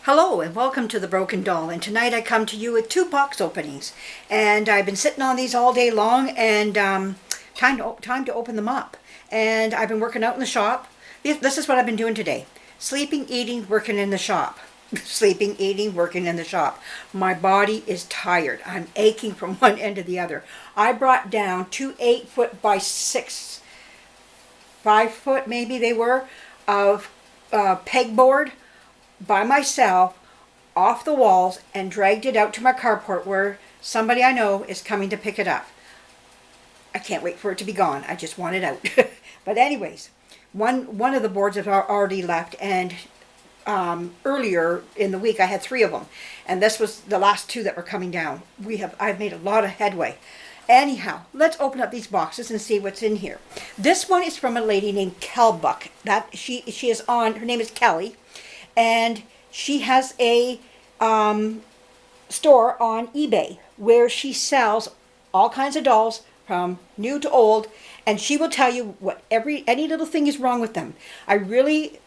Hello and welcome to The Broken Doll, and tonight I come to you with two box openings, and I've been sitting on these all day long, and time to open them up. And I've been working out in the shop. This is what I've been doing today: sleeping, eating, working in the shop. Sleeping, eating, working in the shop. My body is tired. I'm aching from one end to the other. I brought down two 8-foot by 5-foot maybe they were of pegboard by myself off the walls and dragged it out to my carport where somebody I know is coming to pick it up. I can't wait for it to be gone. I just want it out. But anyways, one of the boards have already left, and earlier in the week I had 3 of them, and this was the last 2 that were coming down. I've made a lot of headway. Anyhow, let's open up these boxes and see what's in here. This one is from a lady named Kelbuck. She is on. Her name is Kelly. And she has a store on eBay where she sells all kinds of dolls from new to old, and she will tell you what any little thing is wrong with them. I really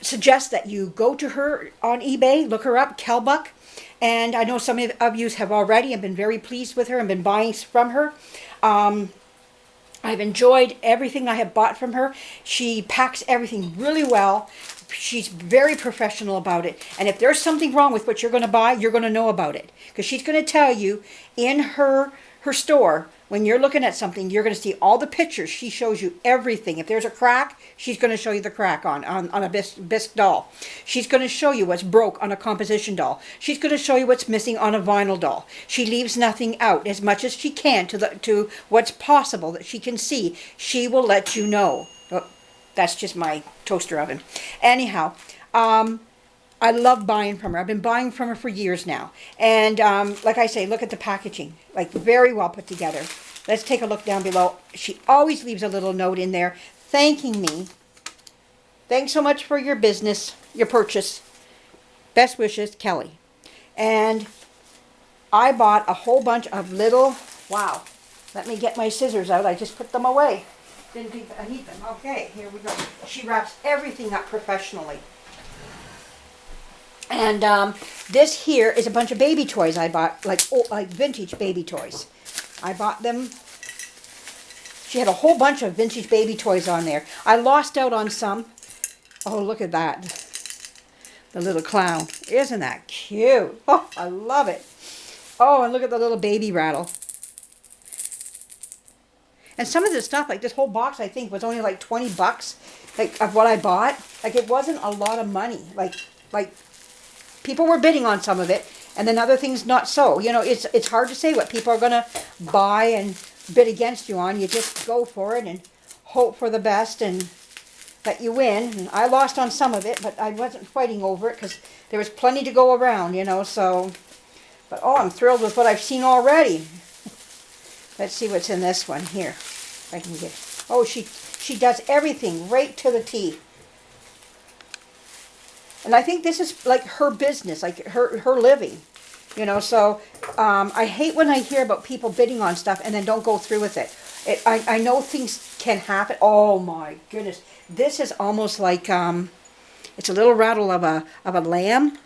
suggest that you go to her on eBay, look her up, Kelbuck. And I know some of you have already and been very pleased with her and been buying from her. I've enjoyed everything I have bought from her. She packs everything really well. She's very professional about it. And if there's something wrong with what you're going to buy, you're going to know about it. Because she's going to tell you in her store, when you're looking at something, you're going to see all the pictures. She shows you everything. If there's a crack, she's going to show you the crack on a bisque doll. She's going to show you what's broke on a composition doll. She's going to show you what's missing on a vinyl doll. She leaves nothing out. As much as she can to what's possible that she can see, she will let you know. Oh, that's just my toaster oven. Anyhow, I love buying from her. I've been buying from her for years now. And like I say, look at the packaging. Like, very well put together. Let's take a look down below. She always leaves a little note in there thanking me. Thanks so much for your business, your purchase. Best wishes, Kelly. And I bought a whole bunch of little, wow. Let me get my scissors out. I just put them away. Didn't think I need them. Okay, here we go. She wraps everything up professionally. And this here is a bunch of baby toys I bought, like vintage baby toys. I bought them. She had a whole bunch of vintage baby toys on there. I lost out on some. Oh, look at that. The little clown. Isn't that cute? Oh, I love it. Oh, and look at the little baby rattle. And some of this stuff, like this whole box, I think, was only like 20 bucks, like, of what I bought. Like, it wasn't a lot of money. Like, people were bidding on some of it, and then other things not so. You know, it's hard to say what people are going to buy and bid against you on. You just go for it and hope for the best and that you win. And I lost on some of it, but I wasn't fighting over it because there was plenty to go around, you know, so. But, oh, I'm thrilled with what I've seen already. Let's see what's in this one here. If I can get. Oh, she does everything right to the T. And I think this is like her business, like her living, you know. So I hate when I hear about people bidding on stuff and then don't go through with it. I know things can happen. Oh my goodness, this is almost like it's a little rattle of a lamb,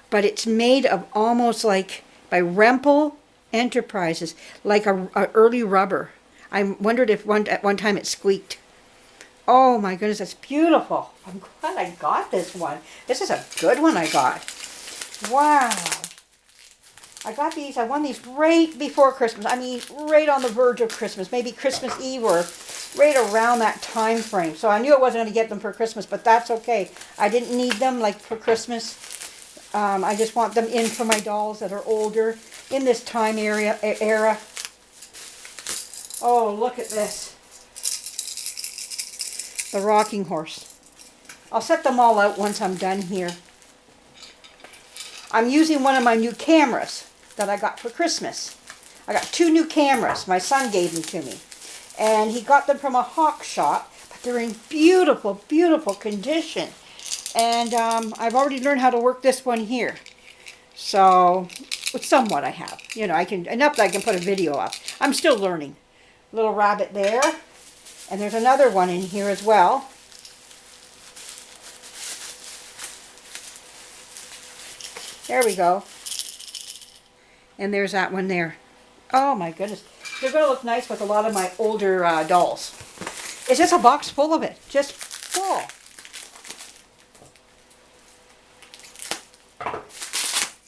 but it's made of almost like by Rempel Enterprises, like a early rubber. I wondered if at one time it squeaked. Oh my goodness, that's beautiful. I'm glad I got this one. This is a good one I got. Wow. I got these, I won these right before Christmas. I mean, right on the verge of Christmas. Maybe Christmas Eve or right around that time frame. So I knew I wasn't going to get them for Christmas, but that's okay. I didn't need them like for Christmas. I just want them in for my dolls that are older in this time era. Oh, look at this. The rocking horse. I'll set them all out once I'm done here. I'm using one of my new cameras that I got for Christmas. I got 2 new cameras. My son gave them to me. And he got them from a hawk shop, but they're in beautiful, beautiful condition. And I've already learned how to work this one here. So, somewhat I have. You know, enough that I can put a video up. I'm still learning. Little rabbit there. And there's another one in here as well. There we go. And there's that one there. Oh my goodness. They're going to look nice with a lot of my older dolls. It's just a box full of it. Just full.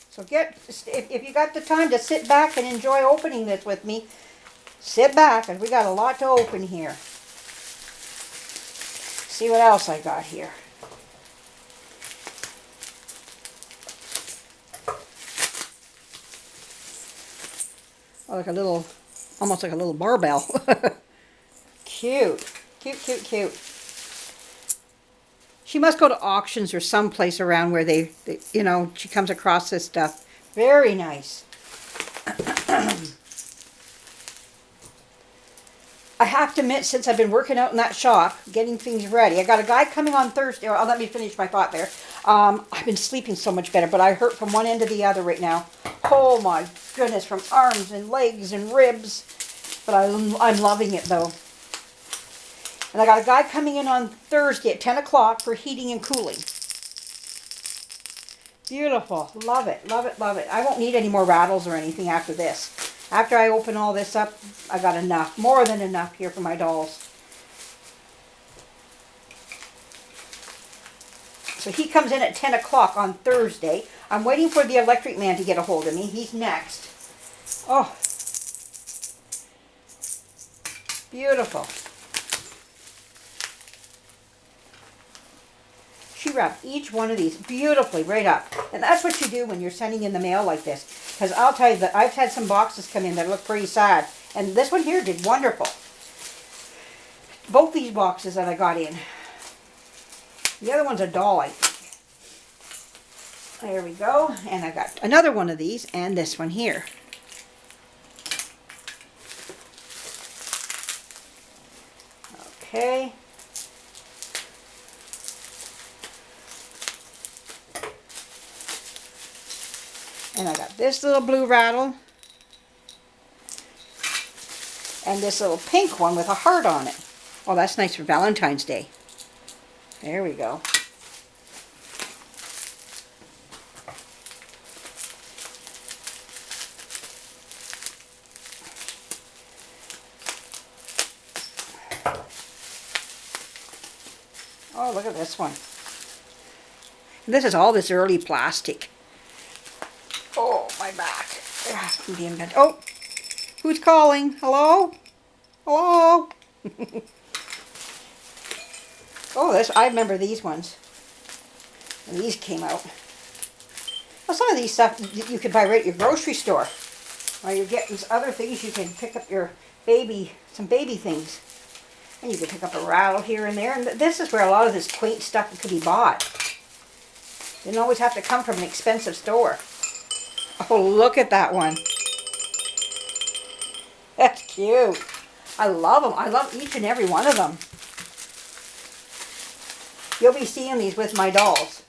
So if you got the time to sit back and enjoy opening this with me, sit back, because we got a lot to open here. See what else I got here. Oh, like a little, almost like a little barbell. Cute. Cute, cute, cute. She must go to auctions or someplace around where they, you know, she comes across this stuff. Very nice. I have to admit, since I've been working out in that shop, getting things ready, I got a guy coming on Thursday. Or, let me finish my thought there. I've been sleeping so much better, but I hurt from one end to the other right now. Oh my goodness, from arms and legs and ribs. But I'm loving it though. And I got a guy coming in on Thursday at 10 o'clock for heating and cooling. Beautiful. Love it, love it, love it. I won't need any more rattles or anything after this. After I open all this up, I got enough. More than enough here for my dolls. So he comes in at 10 o'clock on Thursday. I'm waiting for the electric man to get a hold of me. He's next. Oh. Beautiful. She wrapped each one of these beautifully right up. And that's what you do when you're sending in the mail like this. Because I'll tell you that I've had some boxes come in that look pretty sad. And this one here did wonderful. Both these boxes that I got in. The other one's a doll, I think. There we go. And I got another one of these and this one here. Okay. And I got this little blue rattle. And this little pink one with a heart on it. Oh, that's nice for Valentine's Day. There we go. Oh, look at this one. This is all this early plastic. Oh, my back. Oh, who's calling? Hello? Hello? Oh, I remember these ones. And these came out. Well, some of these stuff you could buy right at your grocery store. While you're getting other things, you can pick up your some baby things. And you can pick up a rattle here and there. And this is where a lot of this quaint stuff could be bought. You don't always have to come from an expensive store. Oh, look at that one. That's cute. I love them. I love each and every one of them. You'll be seeing these with my dolls.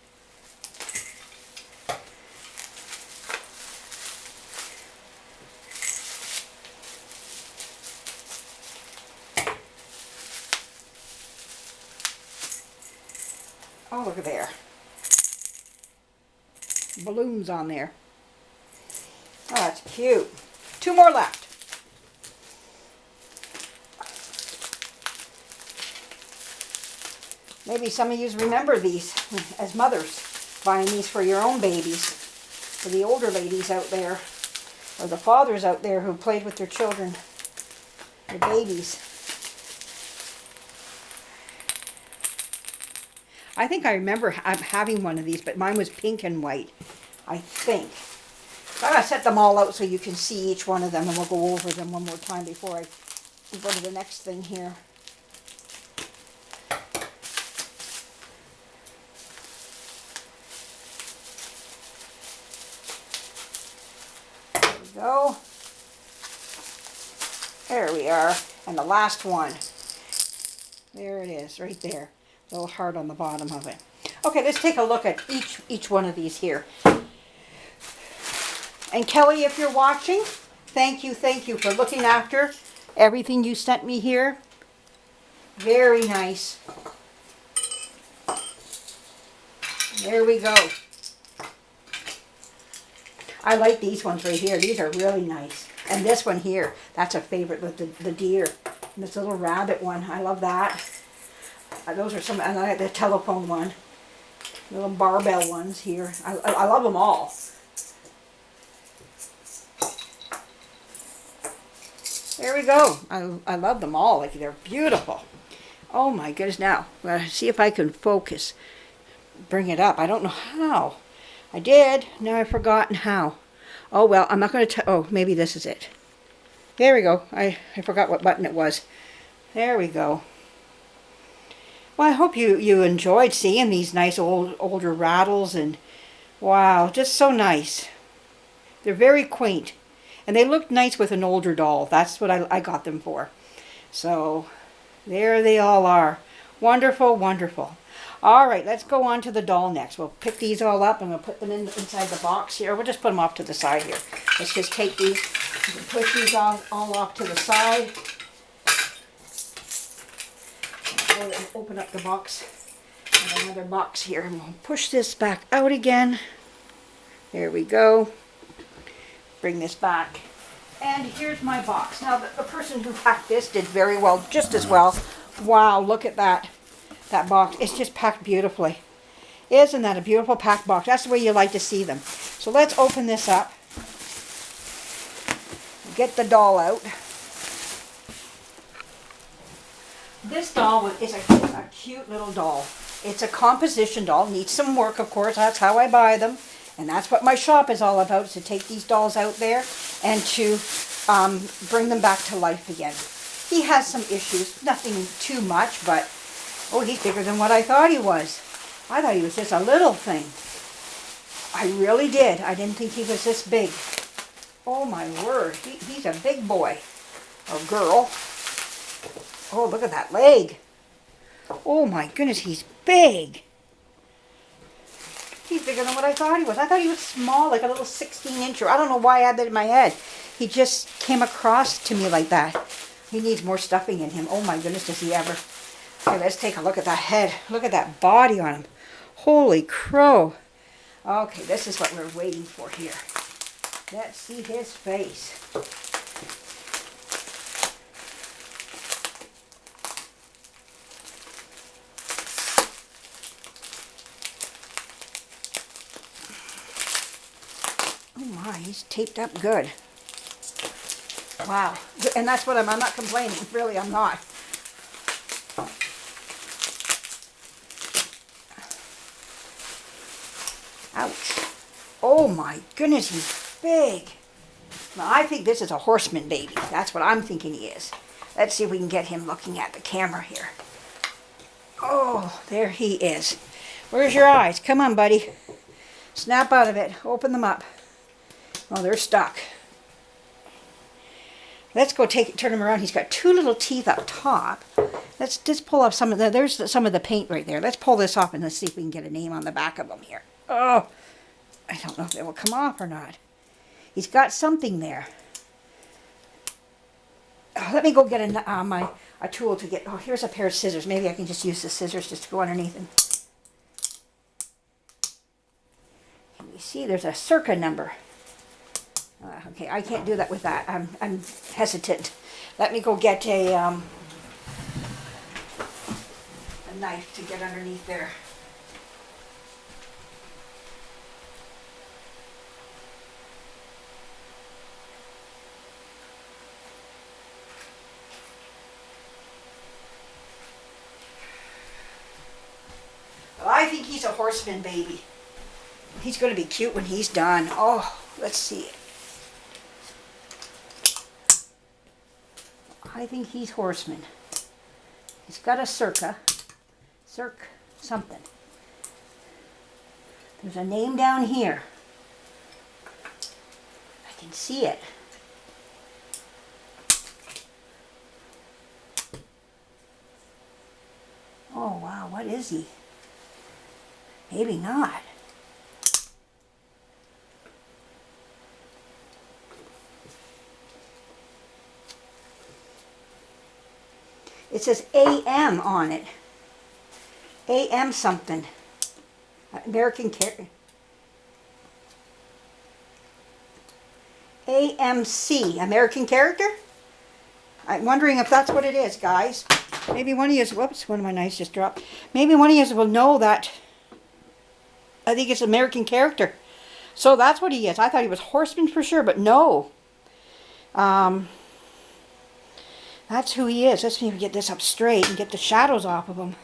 Oh, look at there. Balloons on there. Oh, that's cute. 2 more left. Maybe some of you remember these as mothers, buying these for your own babies, for the older ladies out there, or the fathers out there who played with their children, their babies. I think I remember having one of these, but mine was pink and white, I think. I'm going to set them all out so you can see each one of them, and we'll go over them one more time before I go to the next thing here. There we go. There we are. And the last one. There it is, right there. Little heart on the bottom of it. Okay, let's take a look at each one of these here. And Kelly, if you're watching, thank you for looking after everything you sent me here. Very nice. There we go. I like these ones right here. These are really nice. And this one here, that's a favorite with the deer. And this little rabbit one, I love that. Those are some, and I like the telephone one. Little barbell ones here. I love them all. There we go. I love them all. Like, they're beautiful. Oh my goodness. Now, see if I can focus. Bring it up. I don't know how. I did. Now I've forgotten how. Oh well, I'm not going to oh, maybe this is it. There we go. I forgot what button it was. There we go. Well, I hope you enjoyed seeing these nice older rattles, and wow, just so nice. They're very quaint, and they look nice with an older doll. That's what I got them for. So there they all are. Wonderful, wonderful. All right, let's go on to the doll next. We'll pick these all up and we'll put them inside the box here. We'll just put them off to the side here. Let's just take these, push these all off to the side. We'll open up the box. And another box here. And we'll push this back out again. There we go. Bring this back. And here's my box. Now, the person who packed this did very well, just as well. Wow, look at that. That box. It's just packed beautifully. Isn't that a beautiful packed box? That's the way you like to see them. So let's open this up. Get the doll out. This doll is a cute little doll. It's a composition doll. Needs some work, of course. That's how I buy them. And that's what my shop is all about, is to take these dolls out there and to bring them back to life again. He has some issues. Nothing too much, but oh, he's bigger than what I thought he was. I thought he was just a little thing. I really did. I didn't think he was this big. Oh my word. He's a big boy. Or girl. Oh, look at that leg. Oh my goodness, he's big. He's bigger than what I thought he was. I thought he was small, like a little 16-incher. I don't know why I had that in my head. He just came across to me like that. He needs more stuffing in him. Oh my goodness, does he ever. Okay, let's take a look at that head. Look at that body on him. Holy crow. Okay, this is what we're waiting for here. Let's see his face. Oh my, he's taped up good. Wow. And that's what I'm not complaining. Really, I'm not. Ouch. Oh my goodness, he's big. Now, I think this is a horseman baby. That's what I'm thinking he is. Let's see if we can get him looking at the camera here. Oh, there he is. Where's your eyes? Come on, buddy. Snap out of it. Open them up. Oh, they're stuck. Let's go turn him around. He's got two little teeth up top. Let's just pull off some of the, there's some of the paint right there. Let's pull this off and let's see if we can get a name on the back of him here. Oh, I don't know if it will come off or not. He's got something there. Oh, let me go get a tool to get, oh, here's a pair of scissors. Maybe I can just use the scissors just to go underneath him. Can you see there's a circa number? Okay, I can't do that with that. I'm hesitant. Let me go get a knife to get underneath there. Well, I think he's a horseman baby. He's going to be cute when he's done. Oh, let's see. I think he's horseman. He's got a circa something. There's a name down here. I can see it. Oh wow, what is he? Maybe not. It says AM on it. AM something. American Carry. AMC, American Character. I'm wondering if that's what it is, guys. Maybe one of you, whoops, one of my knives just dropped. Maybe one of you will know that. I think it's American Character. So that's what he is. I thought he was Horseman for sure, but no. That's who he is. Let's see if we get this up straight and get the shadows off of him.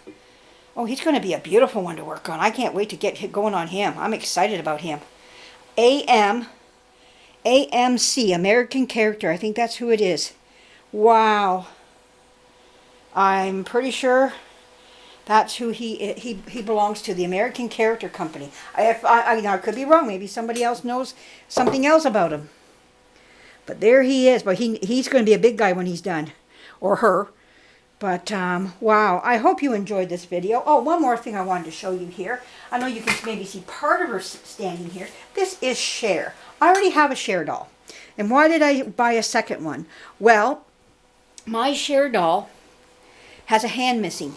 Oh, he's going to be a beautiful one to work on. I can't wait to get going on him. I'm excited about him. AMC, American Character. I think that's who it is. Wow. I'm pretty sure that's who he belongs to, the American Character Company. I could be wrong. Maybe somebody else knows something else about him. But there he is. But he's going to be a big guy when he's done. Or her. But, wow. I hope you enjoyed this video. Oh, one more thing I wanted to show you here. I know you can maybe see part of her standing here. This is Cher. I already have a Cher doll. And why did I buy a second one? Well, my Cher doll has a hand missing.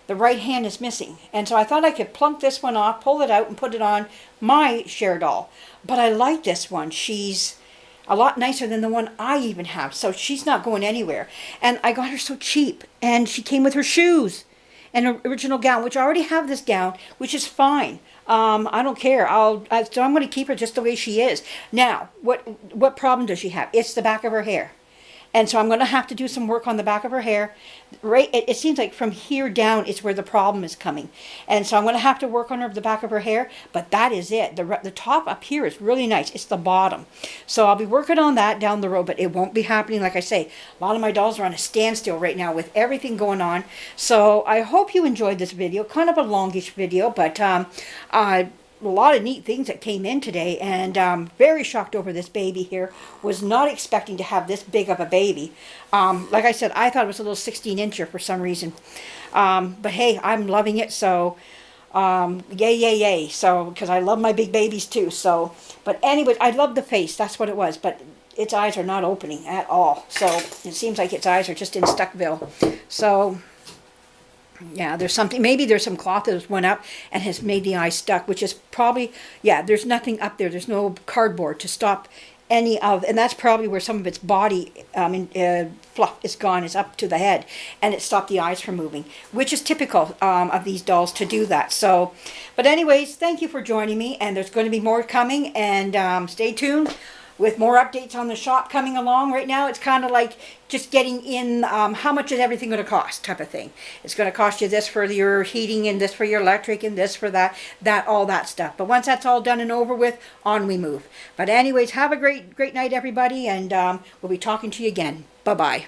The right hand is missing. And so I thought I could plunk this one off, pull it out, and put it on my Cher doll. But I like this one. She's a lot nicer than the one I even have. So she's not going anywhere. And I got her so cheap. And she came with her shoes and an original gown, which I already have this gown, which is fine. I don't care. So I'm going to keep her just the way she is. Now, what problem does she have? It's the back of her hair. And so I'm going to have to do some work on the back of her hair. Right, it seems like from here down is where the problem is coming. And so I'm going to have to work on the back of her hair. But that is it. The top up here is really nice. It's the bottom. So I'll be working on that down the road. But it won't be happening. Like I say, a lot of my dolls are on a standstill right now with everything going on. So I hope you enjoyed this video. Kind of a longish video. But a lot of neat things that came in today, and very shocked over this baby here. Was not expecting to have this big of a baby. Like I said, I thought it was a little 16-incher for some reason. But hey, I'm loving it, so yay, yay, yay. So, because I love my big babies too. So, but anyway, I love the face. That's what it was. But its eyes are not opening at all. So, it seems like its eyes are just in Stuckville. So, yeah, there's something, maybe there's some cloth that went up and has made the eye stuck, which is probably, yeah, there's nothing up there. There's no cardboard to stop any of, and that's probably where some of its body fluff is gone, is up to the head, and it stopped the eyes from moving, which is typical of these dolls to do that. So, but anyways, thank you for joining me, and there's going to be more coming, and stay tuned with more updates on the shop coming along. Right now, it's kind of like just getting in how much is everything going to cost type of thing. It's going to cost you this for your heating, and this for your electric, and this for that, all that stuff. But once that's all done and over with, on we move. But anyways, have a great night, everybody, and we'll be talking to you again. Bye-bye.